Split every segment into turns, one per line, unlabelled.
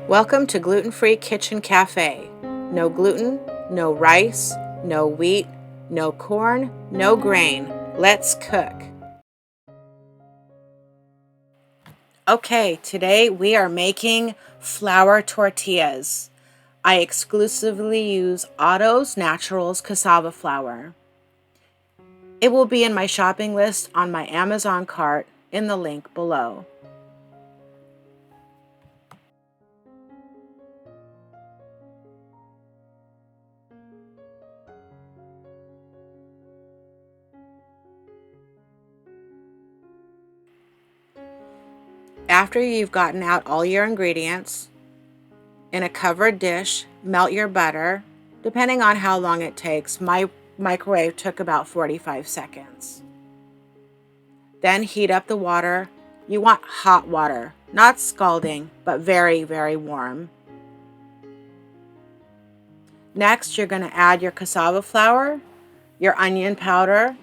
Welcome to Gluten Free Kitchen Cafe. No gluten, no rice, no wheat, no corn, no grain. Let's cook. Okay, today we are making flour tortillas. I exclusively use Otto's Naturals cassava flour. It will be in my shopping list on my Amazon cart in the link below. After you've gotten out all your ingredients, in a covered dish, melt your butter. Depending on how long it takes, my microwave took about 45 seconds. Then heat up the water. You want hot water, not scalding, but very, very warm. Next, you're going to add your cassava flour, your onion powder,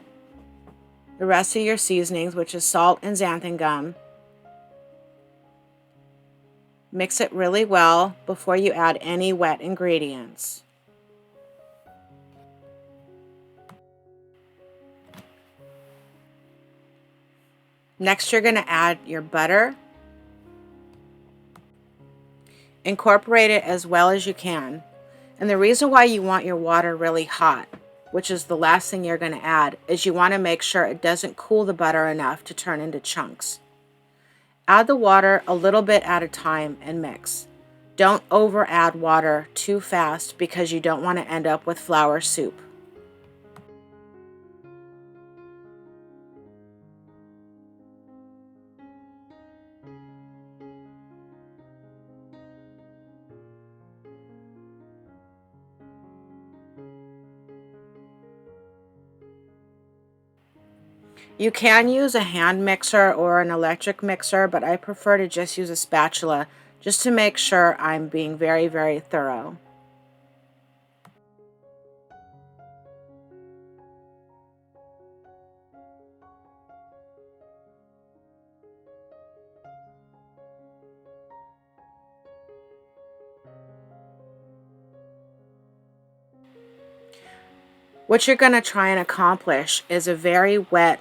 the rest of your seasonings, which is salt and xanthan gum. Mix it really well before you add any wet ingredients. Next, you're going to add your butter. Incorporate it as well as you can. And the reason why you want your water really hot, which is the last thing you're going to add, is you want to make sure it doesn't cool the butter enough to turn into chunks. Add the water a little bit at a time and mix. Don't over add water too fast because you don't want to end up with flour soup. You can use a hand mixer or an electric mixer, but I prefer to just use a spatula just to make sure I'm being very, very thorough. What you're going to try and accomplish is a very wet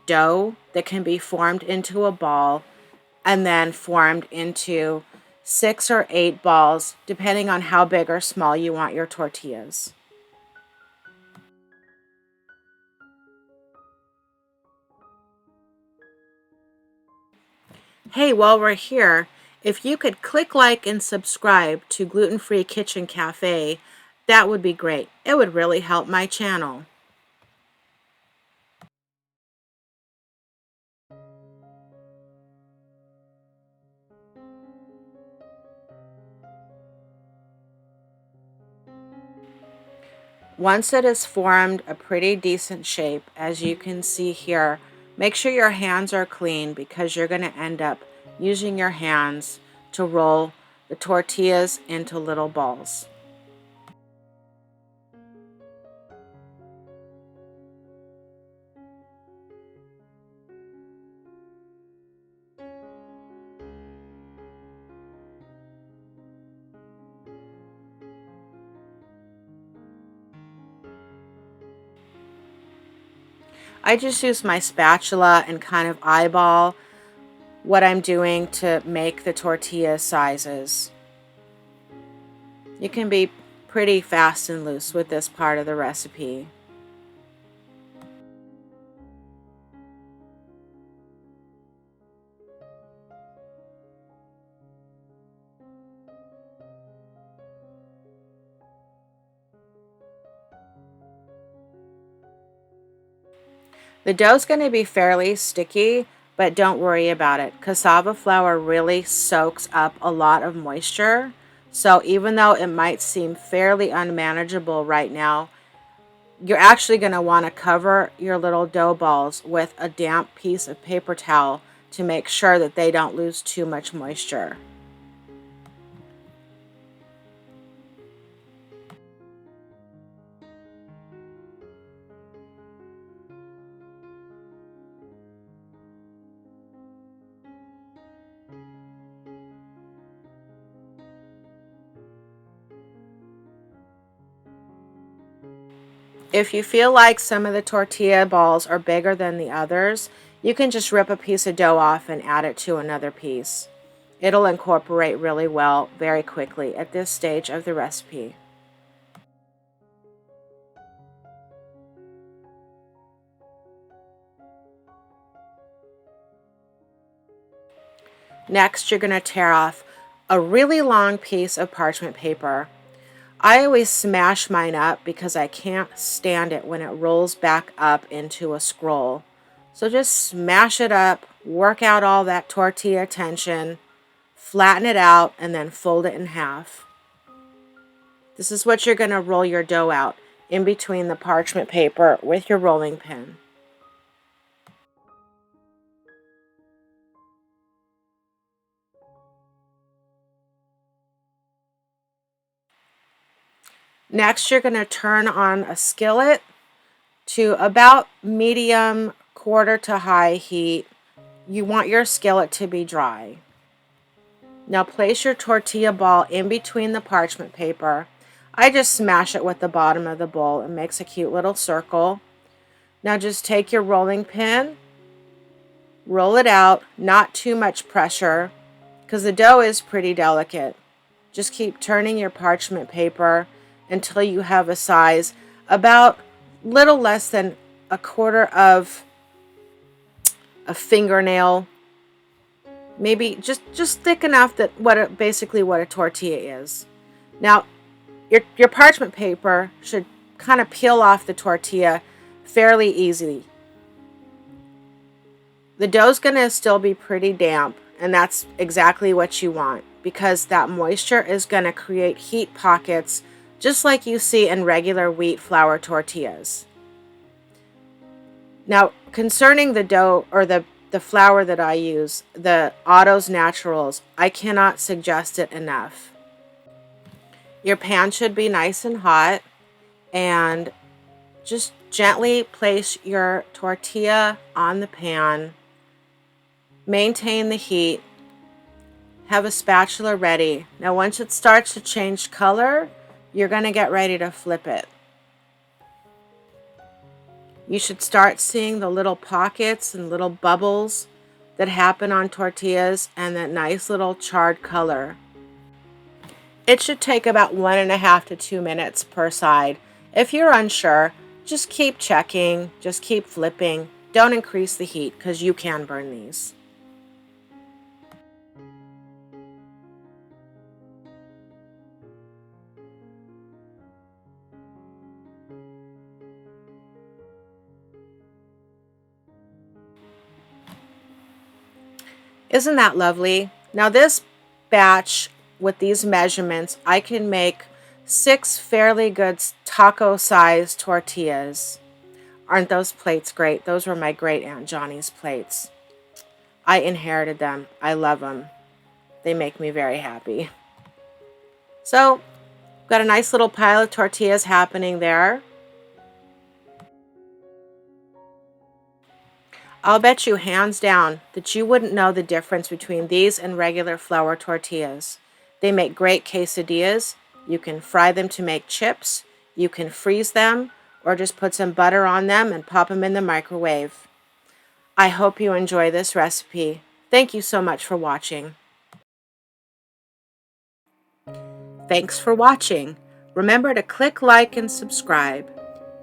dough that can be formed into a ball and then formed into 6 or 8 balls, depending on how big or small you want your tortillas. Hey, while we're here, if you could click like and subscribe to Gluten Free Kitchen Cafe, that would be great. It would really help my channel. Once it has formed a pretty decent shape, as you can see here, make sure your hands are clean because you're going to end up using your hands to roll the tortillas into little balls. I just use my spatula and kind of eyeball what I'm doing to make the tortilla sizes. You can be pretty fast and loose with this part of the recipe. The dough's going to be fairly sticky, but don't worry about it. Cassava flour really soaks up a lot of moisture. So even though it might seem fairly unmanageable right now, you're actually going to want to cover your little dough balls with a damp piece of paper towel to make sure that they don't lose too much moisture. If you feel like some of the tortilla balls are bigger than the others, you can just rip a piece of dough off and add it to another piece. It'll incorporate really well very quickly at this stage of the recipe. Next, you're going to tear off a really long piece of parchment paper. I always smash mine up because I can't stand it when it rolls back up into a scroll. So just smash it up, work out all that tortilla tension, flatten it out, and then fold it in half. This is what you're going to roll your dough out in between the parchment paper with your rolling pin. Next, you're going to turn on a skillet to about medium quarter to high heat. You want your skillet to be dry. Now place your tortilla ball in between the parchment paper. I just smash it with the bottom of the bowl. It makes a cute little circle. Now just take your rolling pin, roll it out, not too much pressure because the dough is pretty delicate. Just keep turning your parchment paper until you have a size about little less than a quarter of a fingernail, maybe just thick enough that basically what a tortilla is. Now your parchment paper should kind of peel off the tortilla fairly easily. The dough's going to still be pretty damp, and that's exactly what you want because that moisture is going to create heat pockets just like you see in regular wheat flour tortillas. Now, concerning the dough or the flour that I use, the Otto's Naturals, I cannot suggest it enough. Your pan should be nice and hot, and just gently place your tortilla on the pan. Maintain the heat. Have a spatula ready. Now, once it starts to change color, you're going to get ready to flip it. You should start seeing the little pockets and little bubbles that happen on tortillas and that nice little charred color. It should take about 1.5 to 2 minutes per side. If you're unsure, just keep checking, just keep flipping. Don't increase the heat because you can burn these. Isn't that lovely? Now this batch with these measurements, I can make 6 fairly good taco-sized tortillas. Aren't those plates great? Those were my great Aunt Johnny's plates. I inherited them. I love them. They make me very happy. So, got a nice little pile of tortillas happening there. I'll bet you hands down that you wouldn't know the difference between these and regular flour tortillas. They make great quesadillas. You can fry them to make chips. You can freeze them or just put some butter on them and pop them in the microwave. I hope you enjoy this recipe. Thank you so much for watching. Thanks for watching. Remember to click like and subscribe.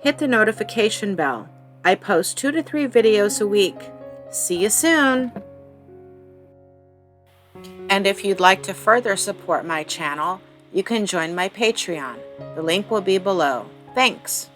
Hit the notification bell. I post 2 to 3 videos a week. See you soon! And if you'd like to further support my channel, you can join my Patreon. The link will be below. Thanks!